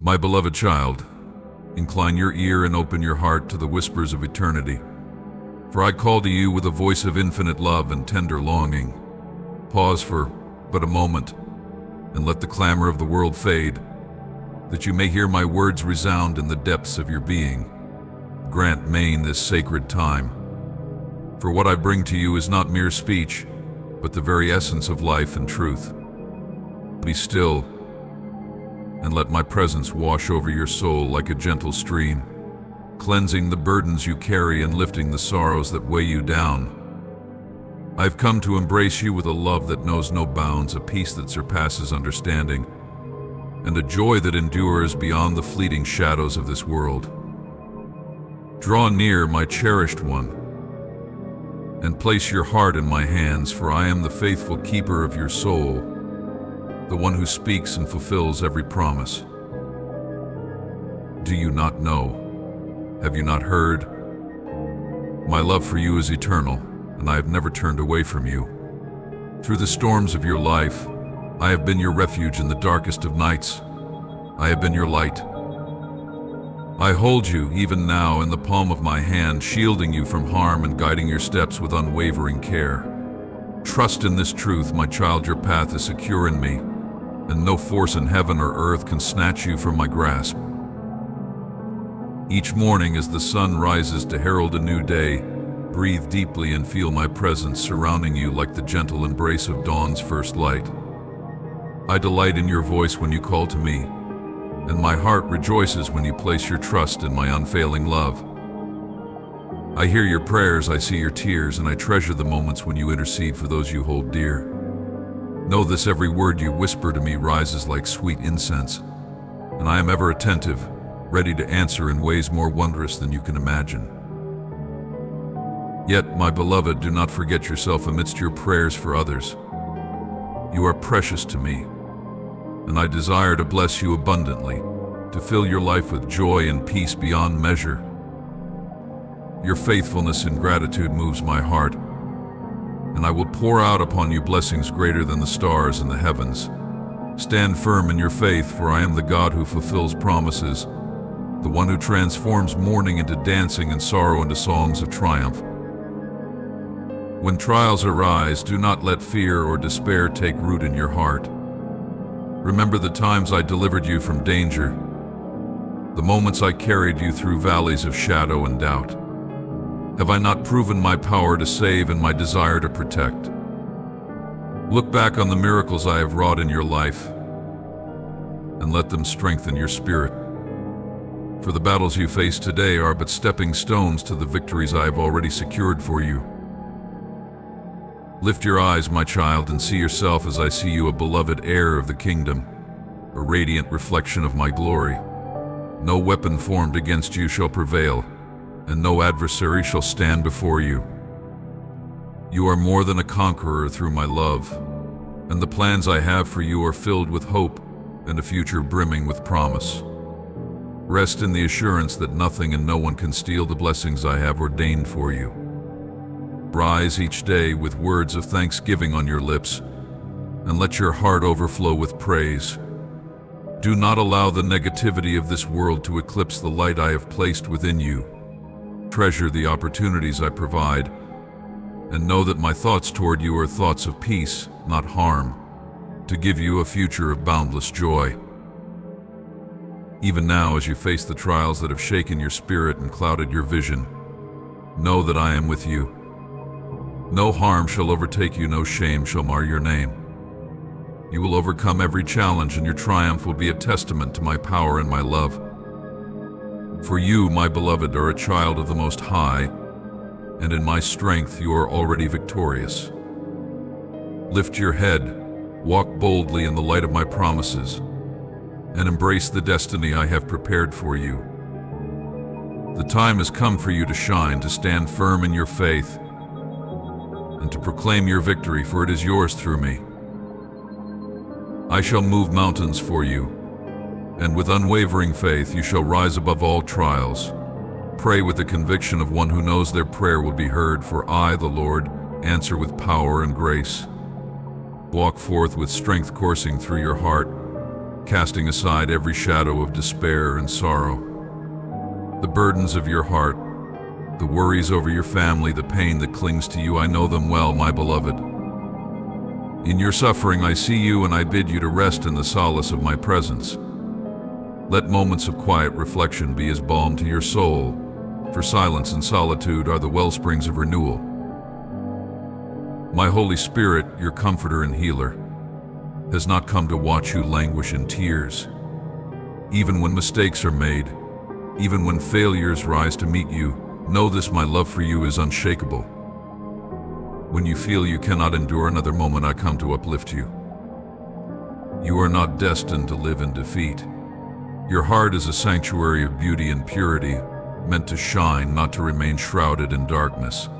My beloved child, incline your ear and open your heart to the whispers of eternity. For I call to you with a voice of infinite love and tender longing. Pause for but a moment, and let the clamor of the world fade, that you may hear my words resound in the depths of your being. Grant Maine this sacred time. For what I bring to you is not mere speech, but the very essence of life and truth. Be still, and let my presence wash over your soul like a gentle stream, cleansing the burdens you carry and lifting the sorrows that weigh you down. I've come to embrace you with a love that knows no bounds, a peace that surpasses understanding, and a joy that endures beyond the fleeting shadows of this world. Draw near, my cherished one, and place your heart in my hands, for I am the faithful keeper of your soul, the one who speaks and fulfills every promise. Do you not know? Have you not heard? My love for you is eternal, and I have never turned away from you. Through the storms of your life, I have been your refuge in the darkest of nights. I have been your light. I hold you, even now, in the palm of my hand, shielding you from harm and guiding your steps with unwavering care. Trust in this truth, my child, your path is secure in me, and no force in heaven or earth can snatch you from my grasp. Each morning as the sun rises to herald a new day, breathe deeply and feel my presence surrounding you like the gentle embrace of dawn's first light. I delight in your voice when you call to me, and my heart rejoices when you place your trust in my unfailing love. I hear your prayers, I see your tears, and I treasure the moments when you intercede for those you hold dear. Know this, every word you whisper to me rises like sweet incense, and I am ever attentive, ready to answer in ways more wondrous than you can imagine. Yet, my beloved, do not forget yourself amidst your prayers for others. You are precious to me, and I desire to bless you abundantly, to fill your life with joy and peace beyond measure. Your faithfulness and gratitude moves my heart, and I will pour out upon you blessings greater than the stars in the heavens. Stand firm in your faith, for I am the God who fulfills promises, the one who transforms mourning into dancing and sorrow into songs of triumph. When trials arise, do not let fear or despair take root in your heart. Remember the times I delivered you from danger, the moments I carried you through valleys of shadow and doubt. Have I not proven my power to save and my desire to protect? Look back on the miracles I have wrought in your life, and let them strengthen your spirit. For the battles you face today are but stepping stones to the victories I have already secured for you. Lift your eyes, my child, and see yourself as I see you, a beloved heir of the kingdom, a radiant reflection of my glory. No weapon formed against you shall prevail, and no adversary shall stand before you. You are more than a conqueror through my love, and the plans I have for you are filled with hope and a future brimming with promise. Rest in the assurance that nothing and no one can steal the blessings I have ordained for you. Rise each day with words of thanksgiving on your lips, and let your heart overflow with praise. Do not allow the negativity of this world to eclipse the light I have placed within you. Treasure the opportunities I provide, and know that my thoughts toward you are thoughts of peace, not harm, to give you a future of boundless joy. Even now, as you face the trials that have shaken your spirit and clouded your vision, know that I am with you. No harm shall overtake you, no shame shall mar your name. You will overcome every challenge, and your triumph will be a testament to my power and my love. For you, my beloved, are a child of the Most High, and in my strength you are already victorious. Lift your head, walk boldly in the light of my promises, and embrace the destiny I have prepared for you. The time has come for you to shine, to stand firm in your faith, and to proclaim your victory, for it is yours through me. I shall move mountains for you, and with unwavering faith you shall rise above all trials. Pray with the conviction of one who knows their prayer will be heard, for I, the Lord, answer with power and grace. Walk forth with strength coursing through your heart, casting aside every shadow of despair and sorrow. The burdens of your heart, the worries over your family, the pain that clings to you, I know them well, my beloved. In your suffering I see you, and I bid you to rest in the solace of my presence. Let moments of quiet reflection be as balm to your soul, for silence and solitude are the wellsprings of renewal. My Holy Spirit, your comforter and healer, has not come to watch you languish in tears. Even when mistakes are made, even when failures rise to meet you, know this: my love for you is unshakable. When you feel you cannot endure another moment, I come to uplift you. You are not destined to live in defeat. Your heart is a sanctuary of beauty and purity, meant to shine, not to remain shrouded in darkness.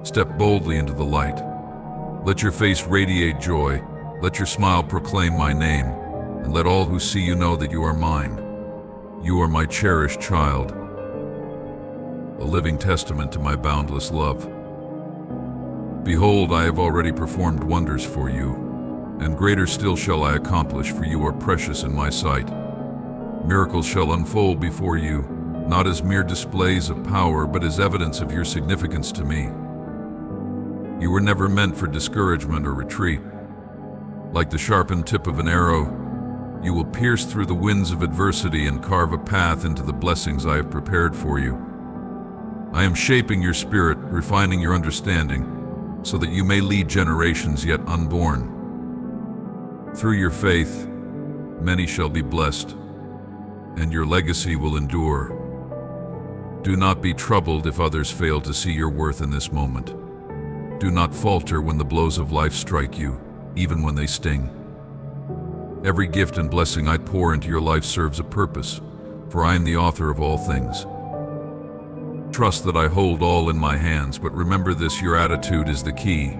Step boldly into the light. Let your face radiate joy. Let your smile proclaim my name, and let all who see you know that you are mine. You are my cherished child, a living testament to my boundless love. Behold, I have already performed wonders for you, and greater still shall I accomplish, for you are precious in my sight. Miracles shall unfold before you, not as mere displays of power, but as evidence of your significance to me. You were never meant for discouragement or retreat. Like the sharpened tip of an arrow, you will pierce through the winds of adversity and carve a path into the blessings I have prepared for you. I am shaping your spirit, refining your understanding, so that you may lead generations yet unborn. Through your faith, many shall be blessed, and your legacy will endure. Do not be troubled if others fail to see your worth in this moment. Do not falter when the blows of life strike you, even when they sting. Every gift and blessing I pour into your life serves a purpose, for I am the author of all things. Trust that I hold all in my hands, but remember this: your attitude is the key.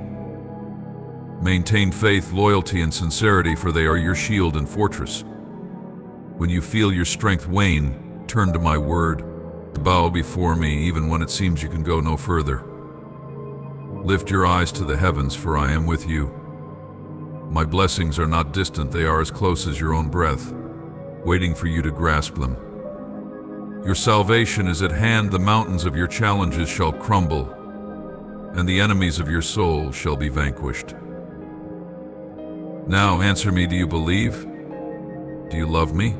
Maintain faith, loyalty, and sincerity, for they are your shield and fortress. When you feel your strength wane, turn to my word. Bow before me even when it seems you can go no further. Lift your eyes to the heavens, for I am with you. My blessings are not distant, they are as close as your own breath, waiting for you to grasp them. Your salvation is at hand, the mountains of your challenges shall crumble, and the enemies of your soul shall be vanquished. Now answer me, do you believe? Do you love me?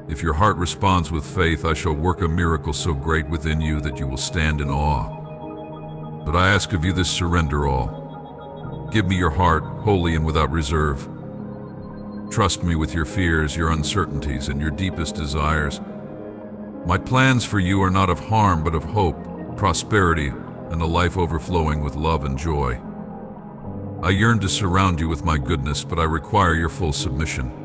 If your heart responds with faith, I shall work a miracle so great within you that you will stand in awe. But I ask of you this: surrender all. Give me your heart, wholly and without reserve. Trust me with your fears, your uncertainties, and your deepest desires. My plans for you are not of harm, but of hope, prosperity, and a life overflowing with love and joy. I yearn to surround you with my goodness, but I require your full submission.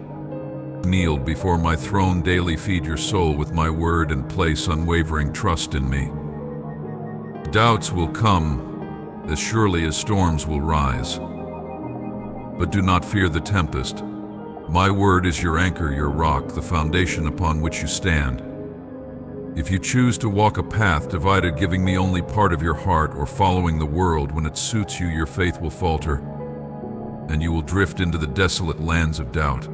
Kneel before my throne daily, feed your soul with my word, and place unwavering trust in me. Doubts will come, as surely as storms will rise. But do not fear the tempest. My word is your anchor, your rock, the foundation upon which you stand. If you choose to walk a path divided, giving me only part of your heart, or following the world when it suits you, your faith will falter, and you will drift into the desolate lands of doubt.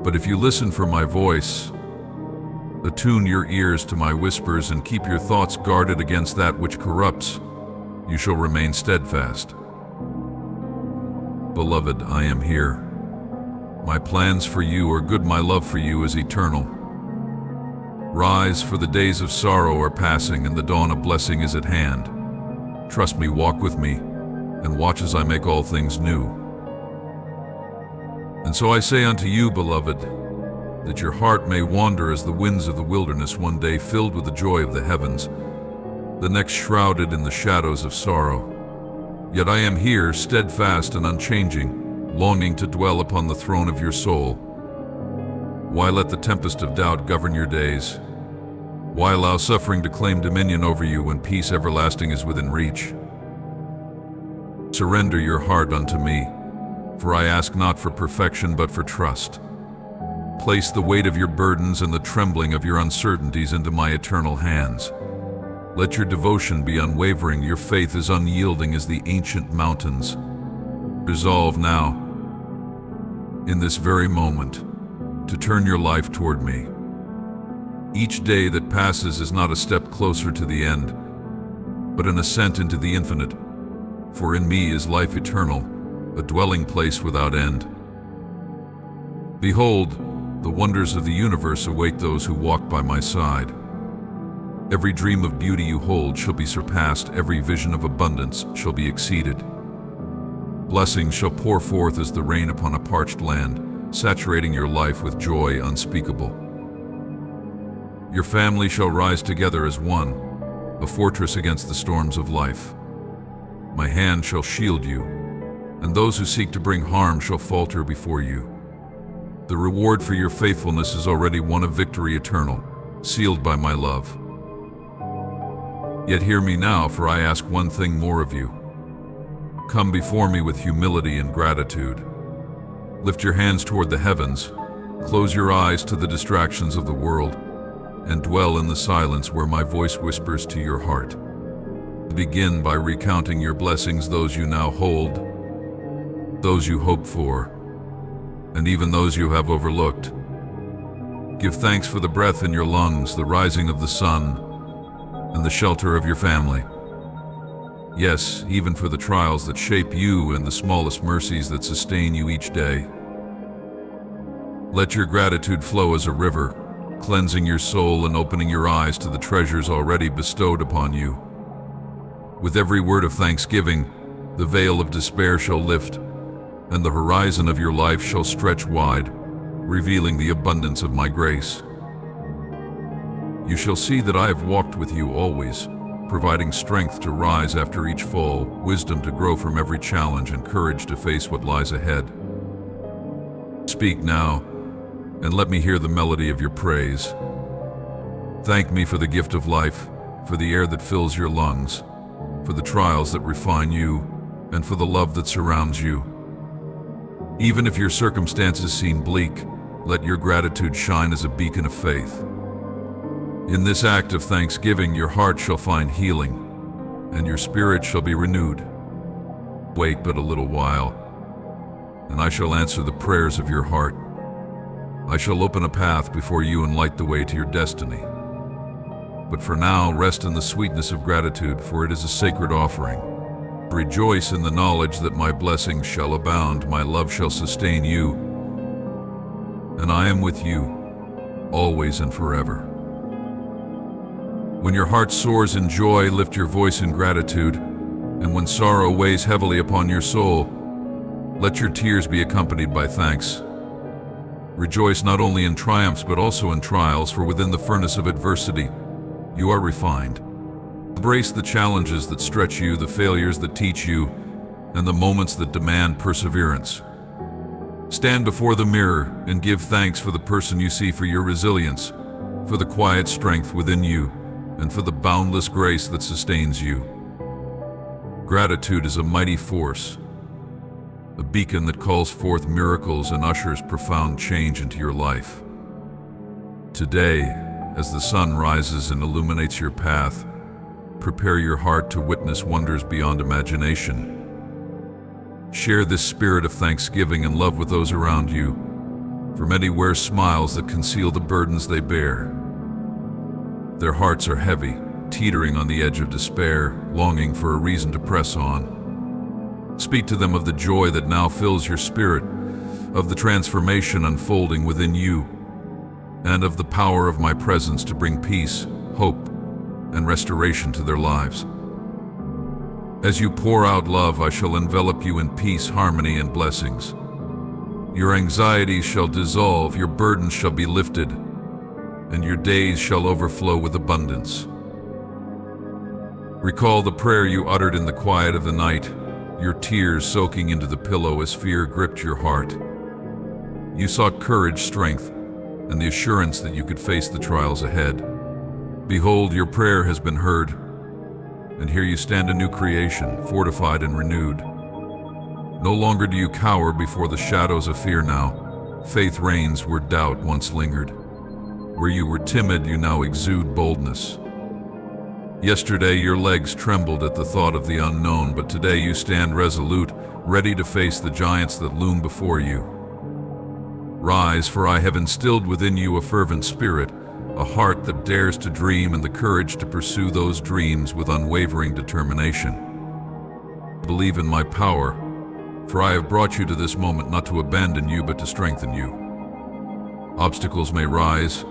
But if you listen for my voice, attune your ears to my whispers, and keep your thoughts guarded against that which corrupts, you shall remain steadfast. Beloved, I am here. My plans for you are good, my love for you is eternal. Rise, for the days of sorrow are passing, and the dawn of blessing is at hand. Trust me, walk with me, and watch as I make all things new. And so I say unto you, beloved, that your heart may wander as the winds of the wilderness, one day filled with the joy of the heavens, the next shrouded in the shadows of sorrow. Yet I am here, steadfast and unchanging, longing to dwell upon the throne of your soul. Why let the tempest of doubt govern your days? Why allow suffering to claim dominion over you when peace everlasting is within reach? Surrender your heart unto me, for I ask not for perfection but for trust. Place the weight of your burdens and the trembling of your uncertainties into my eternal hands. Let your devotion be unwavering, your faith as unyielding as the ancient mountains. Resolve now. in this very moment, to turn your life toward me. Each day that passes is not a step closer to the end, but an ascent into the infinite, for in me is life eternal, a dwelling place without end. Behold, the wonders of the universe await those who walk by my side. Every dream of beauty you hold shall be surpassed, every vision of abundance shall be exceeded. Blessings shall pour forth as the rain upon a parched land, saturating your life with joy unspeakable. Your family shall rise together as one, a fortress against the storms of life. My hand shall shield you, and those who seek to bring harm shall falter before you. The reward for your faithfulness is already won, a victory eternal, sealed by my love. Yet hear me now, for I ask one thing more of you. Come before me with humility and gratitude. Lift your hands toward the heavens, close your eyes to the distractions of the world, and dwell in the silence where my voice whispers to your heart. Begin by recounting your blessings, those you now hold, those you hope for, and even those you have overlooked. Give thanks for the breath in your lungs, the rising of the sun, and the shelter of your family. Yes, even for the trials that shape you and the smallest mercies that sustain you each day. Let your gratitude flow as a river, cleansing your soul and opening your eyes to the treasures already bestowed upon you. With every word of thanksgiving, the veil of despair shall lift, and the horizon of your life shall stretch wide, revealing the abundance of my grace. You shall see that I have walked with you always, providing strength to rise after each fall, wisdom to grow from every challenge, and courage to face what lies ahead. Speak now, and let me hear the melody of your praise. Thank me for the gift of life, for the air that fills your lungs, for the trials that refine you, and for the love that surrounds you. Even if your circumstances seem bleak, let your gratitude shine as a beacon of faith. In this act of thanksgiving, your heart shall find healing, and your spirit shall be renewed. Wait but a little while, and I shall answer the prayers of your heart. I shall open a path before you and light the way to your destiny. But for now, rest in the sweetness of gratitude, for it is a sacred offering. Rejoice in the knowledge that my blessings shall abound, my love shall sustain you, and I am with you, always and forever. When your heart soars in joy, lift your voice in gratitude, and when sorrow weighs heavily upon your soul, let your tears be accompanied by thanks. Rejoice not only in triumphs but also in trials, for within the furnace of adversity, you are refined. Embrace the challenges that stretch you, the failures that teach you, and the moments that demand perseverance. Stand before the mirror and give thanks for the person you see, for your resilience, for the quiet strength within you, and for the boundless grace that sustains you. Gratitude is a mighty force, a beacon that calls forth miracles and ushers profound change into your life. Today, as the sun rises and illuminates your path, prepare your heart to witness wonders beyond imagination. Share this spirit of thanksgiving and love with those around you, for many wear smiles that conceal the burdens they bear. Their hearts are heavy, teetering on the edge of despair, longing for a reason to press on. Speak to them of the joy that now fills your spirit, of the transformation unfolding within you, and of the power of my presence to bring peace, hope, and restoration to their lives. As you pour out love, I shall envelop you in peace, harmony, and blessings. Your anxieties shall dissolve, your burdens shall be lifted, and your days shall overflow with abundance. Recall the prayer you uttered in the quiet of the night, your tears soaking into the pillow as fear gripped your heart. You sought courage, strength, and the assurance that you could face the trials ahead. Behold, your prayer has been heard, and here you stand, a new creation, fortified and renewed. No longer do you cower before the shadows of fear now. Faith reigns where doubt once lingered. Where you were timid, you now exude boldness. Yesterday, your legs trembled at the thought of the unknown, but today you stand resolute, ready to face the giants that loom before you. Rise, for I have instilled within you a fervent spirit, a heart that dares to dream and the courage to pursue those dreams with unwavering determination. Believe in my power, for I have brought you to this moment not to abandon you but to strengthen you. Obstacles may rise,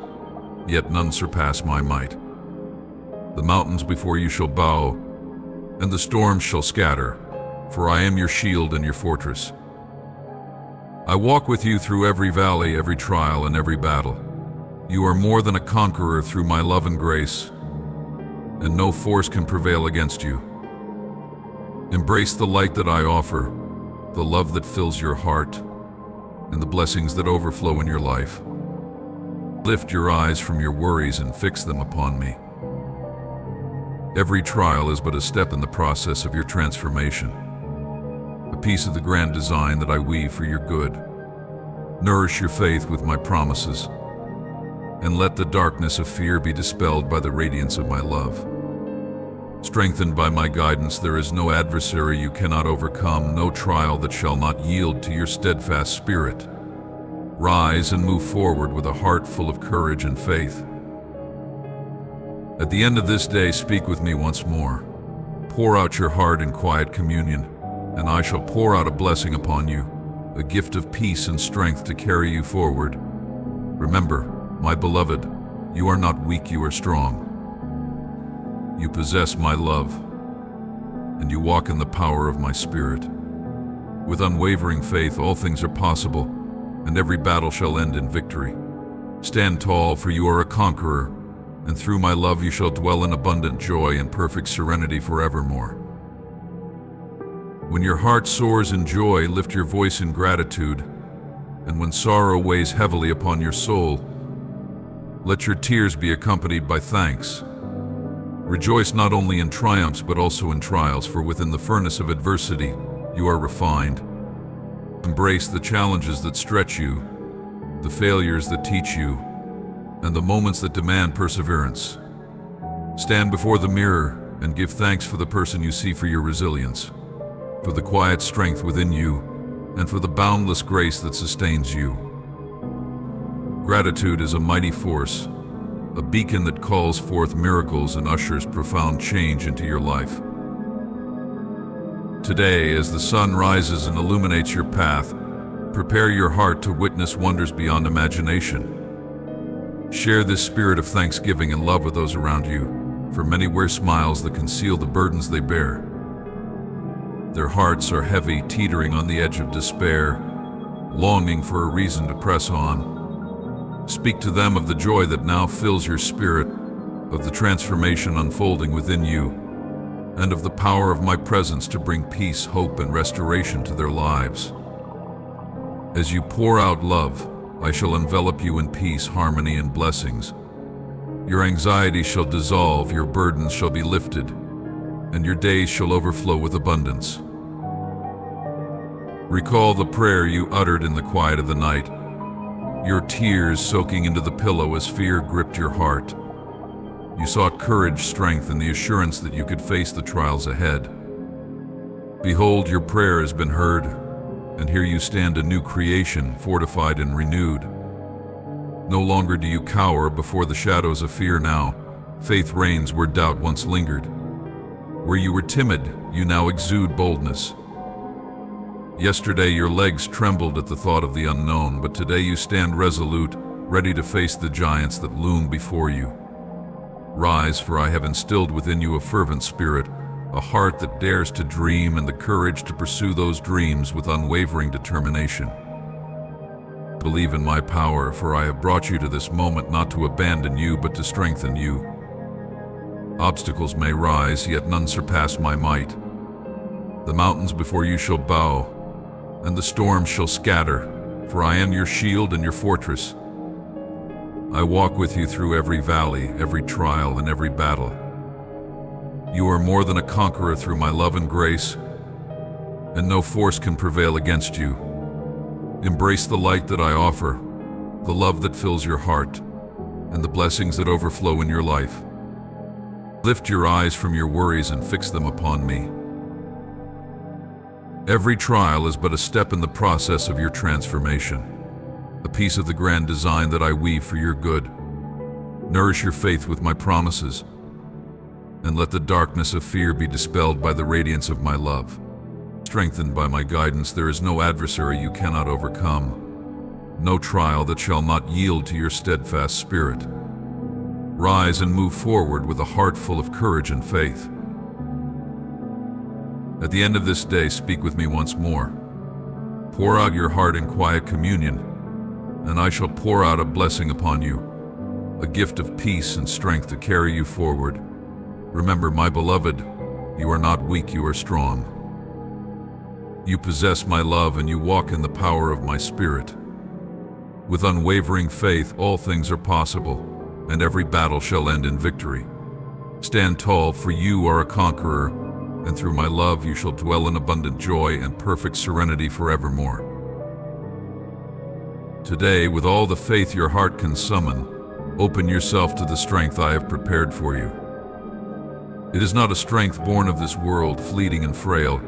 yet none surpass my might. The mountains before you shall bow, and the storms shall scatter, for I am your shield and your fortress. I walk with you through every valley, every trial, and every battle. You are more than a conqueror through my love and grace, and no force can prevail against you. Embrace the light that I offer, the love that fills your heart, and the blessings that overflow in your life. Lift your eyes from your worries and fix them upon me. Every trial is but a step in the process of your transformation, a piece of the grand design that I weave for your good. Nourish your faith with my promises, and let the darkness of fear be dispelled by the radiance of my love. Strengthened by my guidance, there is no adversary you cannot overcome, no trial that shall not yield to your steadfast spirit. Rise and move forward with a heart full of courage and faith. At the end of this day, speak with me once more. Pour out your heart in quiet communion, and I shall pour out a blessing upon you, a gift of peace and strength to carry you forward. Remember, my beloved, you are not weak, you are strong. You possess my love, and you walk in the power of my spirit. With unwavering faith, all things are possible, and every battle shall end in victory. Stand tall, for you are a conqueror, and through my love you shall dwell in abundant joy and perfect serenity forevermore. When your heart soars in joy, lift your voice in gratitude, and when sorrow weighs heavily upon your soul, let your tears be accompanied by thanks. Rejoice not only in triumphs but also in trials, for within the furnace of adversity you are refined. Embrace the challenges that stretch you, the failures that teach you, and the moments that demand perseverance. Stand before the mirror and give thanks for the person you see, for your resilience, for the quiet strength within you, and for the boundless grace that sustains you. Gratitude is a mighty force, a beacon that calls forth miracles and ushers profound change into your life. Today, as the sun rises and illuminates your path, prepare your heart to witness wonders beyond imagination. Share this spirit of thanksgiving and love with those around you, for many wear smiles that conceal the burdens they bear. Their hearts are heavy, teetering on the edge of despair, longing for a reason to press on. Speak to them of the joy that now fills your spirit, of the transformation unfolding within you, and of the power of my presence to bring peace, hope, and restoration to their lives. As you pour out love, I shall envelop you in peace, harmony, and blessings. Your anxiety shall dissolve, your burdens shall be lifted, and your days shall overflow with abundance. Recall the prayer you uttered in the quiet of the night, your tears soaking into the pillow as fear gripped your heart. You sought courage, strength, and the assurance that you could face the trials ahead. Behold, your prayer has been heard, and here you stand, a new creation, fortified and renewed. No longer do you cower before the shadows of fear now. Faith reigns where doubt once lingered. Where you were timid, you now exude boldness. Yesterday your legs trembled at the thought of the unknown, but today you stand resolute, ready to face the giants that loom before you. Rise, for I have instilled within you a fervent spirit, a heart that dares to dream, and the courage to pursue those dreams with unwavering determination. Believe in my power, for I have brought you to this moment not to abandon you but to strengthen you. Obstacles may rise, yet none surpass my might. The mountains before you shall bow, and the storms shall scatter, for I am your shield and your fortress. I walk with you through every valley, every trial, and every battle. You are more than a conqueror through my love and grace, and no force can prevail against you. Embrace the light that I offer, the love that fills your heart, and the blessings that overflow in your life. Lift your eyes from your worries and fix them upon me. Every trial is but a step in the process of your transformation, a piece of the grand design that I weave for your good. Nourish your faith with my promises, and let the darkness of fear be dispelled by the radiance of my love. Strengthened by my guidance, there is no adversary you cannot overcome, no trial that shall not yield to your steadfast spirit. Rise and move forward with a heart full of courage and faith. At the end of this day, speak with me once more. Pour out your heart in quiet communion, and I shall pour out a blessing upon you, a gift of peace and strength to carry you forward. Remember, my beloved, you are not weak, you are strong. You possess my love and you walk in the power of my spirit. With unwavering faith, all things are possible, and every battle shall end in victory. Stand tall, for you are a conqueror, and through my love you shall dwell in abundant joy and perfect serenity forevermore. Today, with all the faith your heart can summon, open yourself to the strength I have prepared for you. It is not a strength born of this world, fleeting and frail,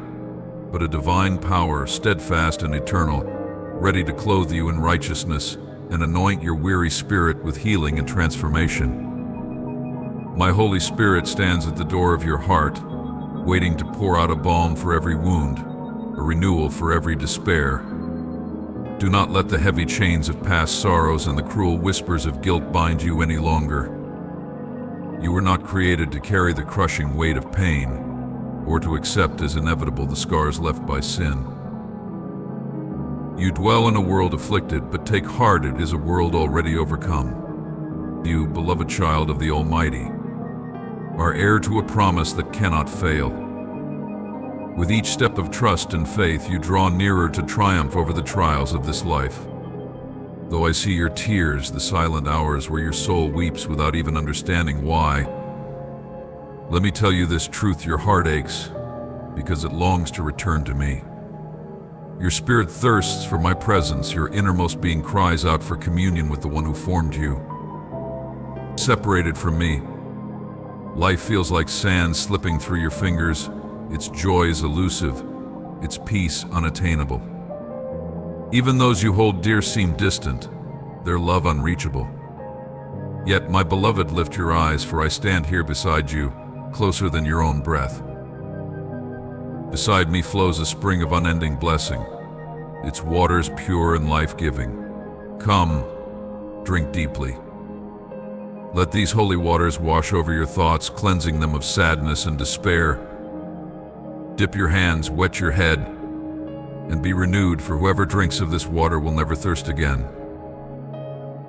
but a divine power, steadfast and eternal, ready to clothe you in righteousness and anoint your weary spirit with healing and transformation. My Holy Spirit stands at the door of your heart, waiting to pour out a balm for every wound, a renewal for every despair. Do not let the heavy chains of past sorrows and the cruel whispers of guilt bind you any longer. You were not created to carry the crushing weight of pain, or to accept as inevitable the scars left by sin. You dwell in a world afflicted, but take heart, it is a world already overcome. You, beloved child of the Almighty, are heir to a promise that cannot fail. With each step of trust and faith, you draw nearer to triumph over the trials of this life. Though I see your tears, the silent hours where your soul weeps without even understanding why, let me tell you this truth: your heart aches because it longs to return to me. Your spirit thirsts for my presence, your innermost being cries out for communion with the one who formed you. Separated from me, life feels like sand slipping through your fingers, its joy is elusive, its peace unattainable. Even those you hold dear seem distant, their love unreachable. Yet, my beloved, lift your eyes, for I stand here beside you, closer than your own breath. Beside me flows a spring of unending blessing, its waters pure and life-giving. Come, drink deeply. Let these holy waters wash over your thoughts, cleansing them of sadness and despair. Dip your hands, wet your head, and be renewed, for whoever drinks of this water will never thirst again.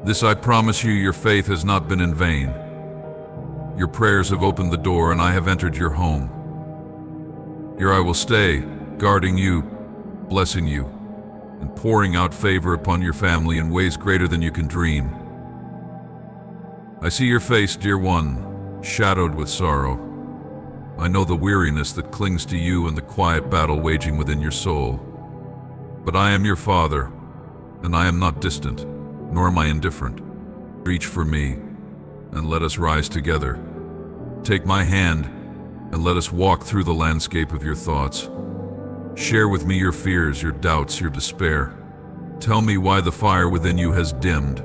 This I promise you, your faith has not been in vain. Your prayers have opened the door, and I have entered your home. Here I will stay, guarding you, blessing you, and pouring out favor upon your family in ways greater than you can dream. I see your face, dear one, shadowed with sorrow. I know the weariness that clings to you and the quiet battle waging within your soul. But I am your father, and I am not distant, nor am I indifferent. Reach for me, and let us rise together. Take my hand, and let us walk through the landscape of your thoughts. Share with me your fears, your doubts, your despair. Tell me why the fire within you has dimmed,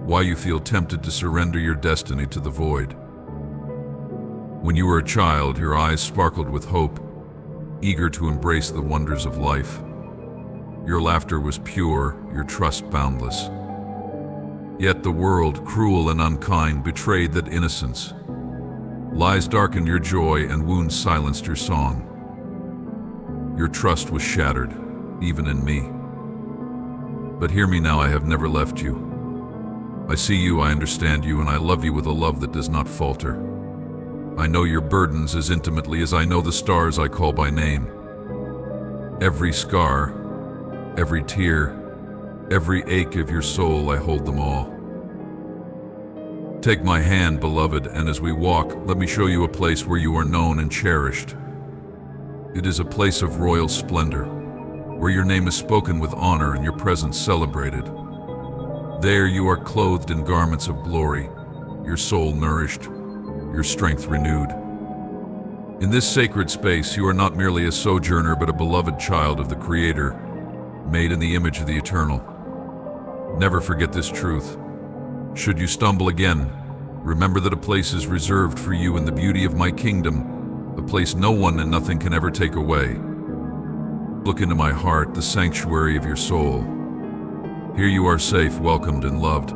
why you feel tempted to surrender your destiny to the void. When you were a child, your eyes sparkled with hope, eager to embrace the wonders of life. Your laughter was pure, your trust boundless. Yet the world, cruel and unkind, betrayed that innocence. Lies darkened your joy and wounds silenced your song. Your trust was shattered, even in me. But hear me now, I have never left you. I see you, I understand you, and I love you with a love that does not falter. I know your burdens as intimately as I know the stars I call by name. Every scar, every tear, every ache of your soul, I hold them all. Take my hand, beloved, and as we walk, let me show you a place where you are known and cherished. It is a place of royal splendor, where your name is spoken with honor and your presence celebrated. There you are clothed in garments of glory, your soul nourished, your strength renewed. In this sacred space, you are not merely a sojourner, but a beloved child of the Creator, made in the image of the Eternal. Never forget this truth. Should you stumble again, remember that a place is reserved for you in the beauty of my kingdom, a place no one and nothing can ever take away. Look into my heart, the sanctuary of your soul. Here you are safe, welcomed, and loved.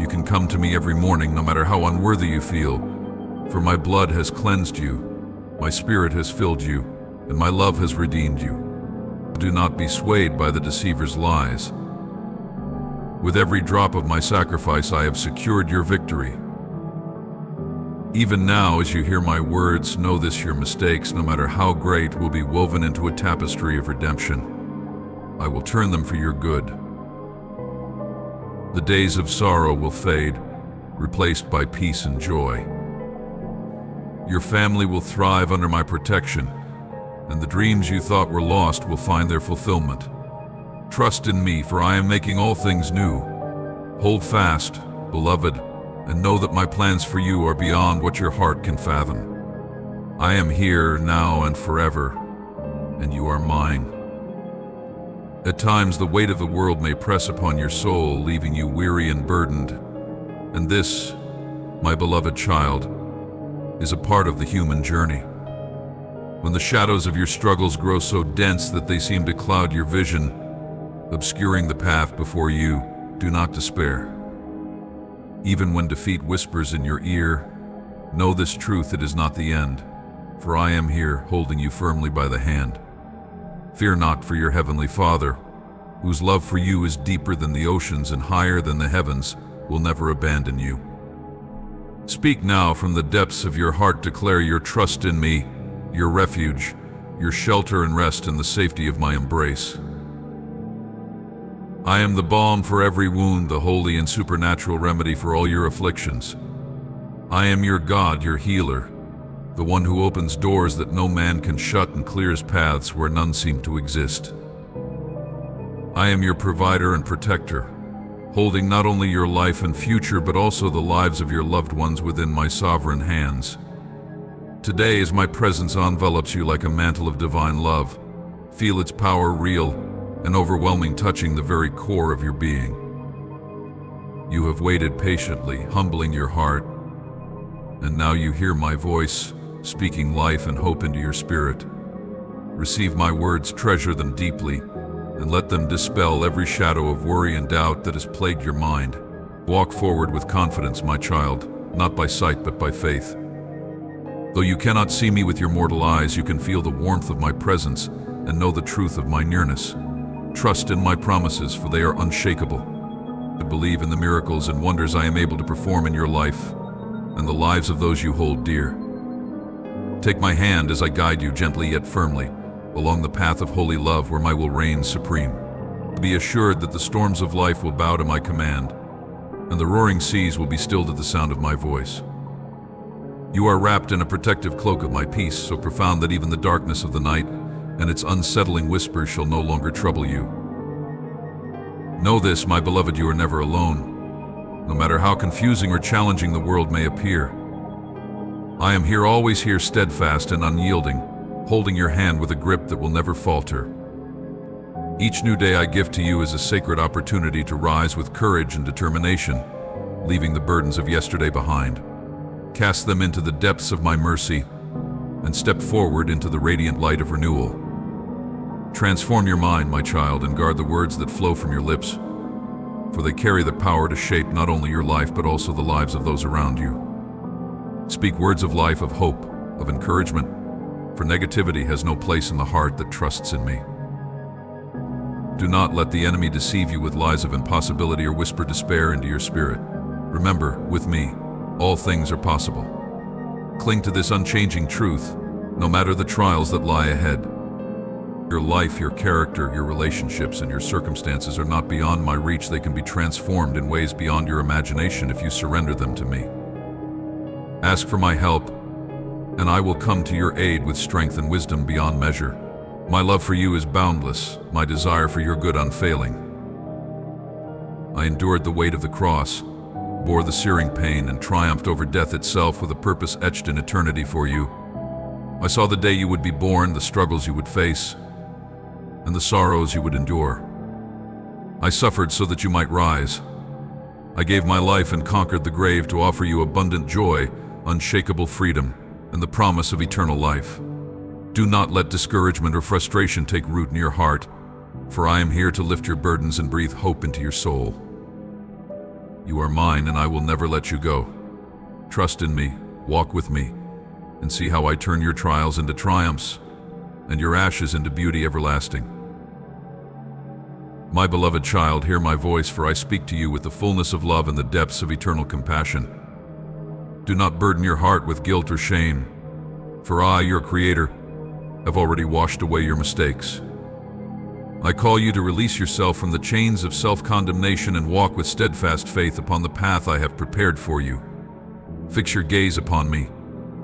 You can come to me every morning, no matter how unworthy you feel, for my blood has cleansed you, my spirit has filled you, and my love has redeemed you. Do not be swayed by the deceiver's lies. With every drop of my sacrifice, I have secured your victory. Even now, as you hear my words, know this: your mistakes, no matter how great, will be woven into a tapestry of redemption. I will turn them for your good. The days of sorrow will fade, replaced by peace and joy. Your family will thrive under my protection, and the dreams you thought were lost will find their fulfillment. Trust in me, for I am making all things new. Hold fast, beloved, and know that my plans for you are beyond what your heart can fathom. I am here, now and forever, and you are mine. At times, the weight of the world may press upon your soul, leaving you weary and burdened. And this, my beloved child, is a part of the human journey. When the shadows of your struggles grow so dense that they seem to cloud your vision, obscuring the path before you, do not despair. Even when defeat whispers in your ear, know this truth: it is not the end, for I am here, holding you firmly by the hand. Fear not, for your heavenly Father, whose love for you is deeper than the oceans and higher than the heavens, will never abandon you. Speak now from the depths of your heart, declare your trust in me, your refuge, your shelter, and rest in the safety of my embrace. I am the balm for every wound, the holy and supernatural remedy for all your afflictions. I am your God, your healer, the one who opens doors that no man can shut and clears paths where none seem to exist. I am your provider and protector, holding not only your life and future but also the lives of your loved ones within my sovereign hands. Today, as my presence envelops you like a mantle of divine love, feel its power real and overwhelming, touching the very core of your being. You have waited patiently, humbling your heart, and now you hear my voice, speaking life and hope into your spirit. Receive my words, treasure them deeply, and let them dispel every shadow of worry and doubt that has plagued your mind. Walk forward with confidence, my child, not by sight but by faith. Though you cannot see me with your mortal eyes, you can feel the warmth of my presence and know the truth of my nearness. Trust in my promises, for they are unshakable. To believe in the miracles and wonders I am able to perform in your life and the lives of those you hold dear. Take my hand as I guide you gently yet firmly along the path of holy love, where my will reigns supreme. Be assured that the storms of life will bow to my command, and the roaring seas will be stilled at the sound of my voice. You are wrapped in a protective cloak of my peace, so profound that even the darkness of the night and its unsettling whispers shall no longer trouble you. Know this, my beloved, you are never alone, no matter how confusing or challenging the world may appear. I am here, always here, steadfast and unyielding, holding your hand with a grip that will never falter. Each new day I give to you is a sacred opportunity to rise with courage and determination, leaving the burdens of yesterday behind. Cast them into the depths of my mercy and step forward into the radiant light of renewal. Transform your mind, my child, and guard the words that flow from your lips, for they carry the power to shape not only your life but also the lives of those around you. Speak words of life, of hope, of encouragement, for negativity has no place in the heart that trusts in me. Do not let the enemy deceive you with lies of impossibility or whisper despair into your spirit. Remember, with me, all things are possible. Cling to this unchanging truth, no matter the trials that lie ahead. Your life, your character, your relationships, and your circumstances are not beyond my reach. They can be transformed in ways beyond your imagination if you surrender them to me. Ask for my help, and I will come to your aid with strength and wisdom beyond measure. My love for you is boundless, my desire for your good unfailing. I endured the weight of the cross, bore the searing pain, and triumphed over death itself with a purpose etched in eternity for you. I saw the day you would be born, the struggles you would face, and the sorrows you would endure. I suffered so that you might rise. I gave my life and conquered the grave to offer you abundant joy, unshakable freedom, and the promise of eternal life. Do not let discouragement or frustration take root in your heart, for I am here to lift your burdens and breathe hope into your soul. You are mine, and I will never let you go. Trust in me, walk with me, and see how I turn your trials into triumphs, and your ashes into beauty everlasting. My beloved child, hear my voice, for I speak to you with the fullness of love and the depths of eternal compassion. Do not burden your heart with guilt or shame, for I, your Creator, have already washed away your mistakes. I call you to release yourself from the chains of self-condemnation and walk with steadfast faith upon the path I have prepared for you. Fix your gaze upon me,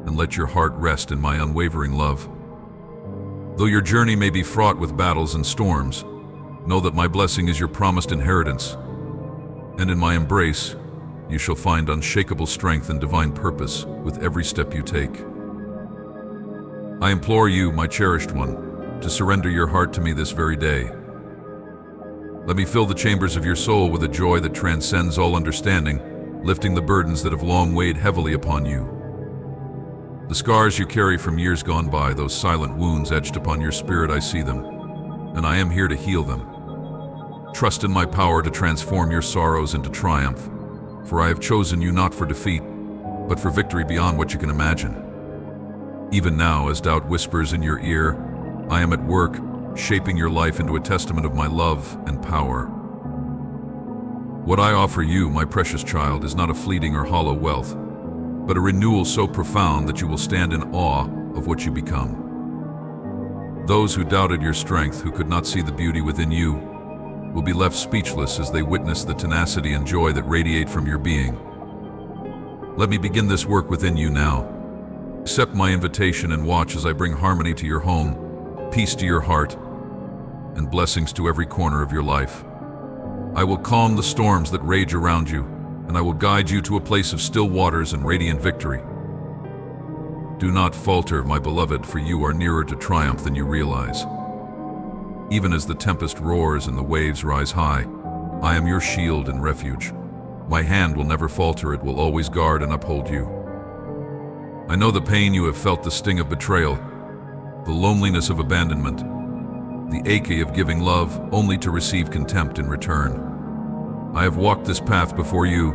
and let your heart rest in my unwavering love. Though your journey may be fraught with battles and storms, know that my blessing is your promised inheritance, and in my embrace, you shall find unshakable strength and divine purpose with every step you take. I implore you, my cherished one, to surrender your heart to me this very day. Let me fill the chambers of your soul with a joy that transcends all understanding, lifting the burdens that have long weighed heavily upon you. The scars you carry from years gone by, those silent wounds etched upon your spirit, I see them, and I am here to heal them. Trust in my power to transform your sorrows into triumph, for I have chosen you not for defeat, but for victory beyond what you can imagine. Even now, as doubt whispers in your ear, I am at work, shaping your life into a testament of my love and power. What I offer you, my precious child, is not a fleeting or hollow wealth, but a renewal so profound that you will stand in awe of what you become. Those who doubted your strength, who could not see the beauty within you, will be left speechless as they witness the tenacity and joy that radiate from your being. Let me begin this work within you now. Accept my invitation and watch as I bring harmony to your home, peace to your heart, and blessings to every corner of your life. I will calm the storms that rage around you, and I will guide you to a place of still waters and radiant victory. Do not falter, my beloved, for you are nearer to triumph than you realize. Even as the tempest roars and the waves rise high, I am your shield and refuge. My hand will never falter, it will always guard and uphold you. I know the pain you have felt, the sting of betrayal, the loneliness of abandonment, the ache of giving love only to receive contempt in return. I have walked this path before you,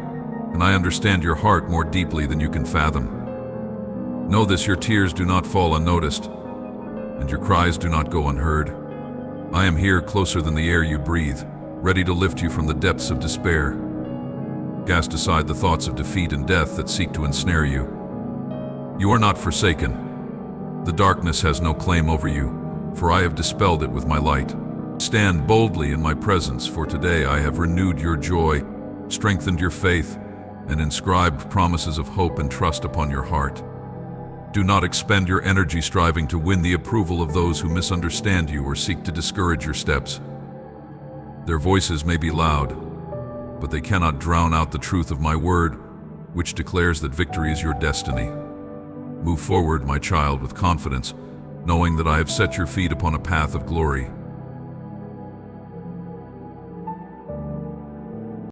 and I understand your heart more deeply than you can fathom. Know this, your tears do not fall unnoticed, and your cries do not go unheard. I am here, closer than the air you breathe, ready to lift you from the depths of despair. Cast aside the thoughts of defeat and death that seek to ensnare you. You are not forsaken. The darkness has no claim over you, for I have dispelled it with my light. Stand boldly in my presence, for today I have renewed your joy, strengthened your faith, and inscribed promises of hope and trust upon your heart. Do not expend your energy striving to win the approval of those who misunderstand you or seek to discourage your steps. Their voices may be loud, but they cannot drown out the truth of my word, which declares that victory is your destiny. Move forward, my child, with confidence, knowing that I have set your feet upon a path of glory.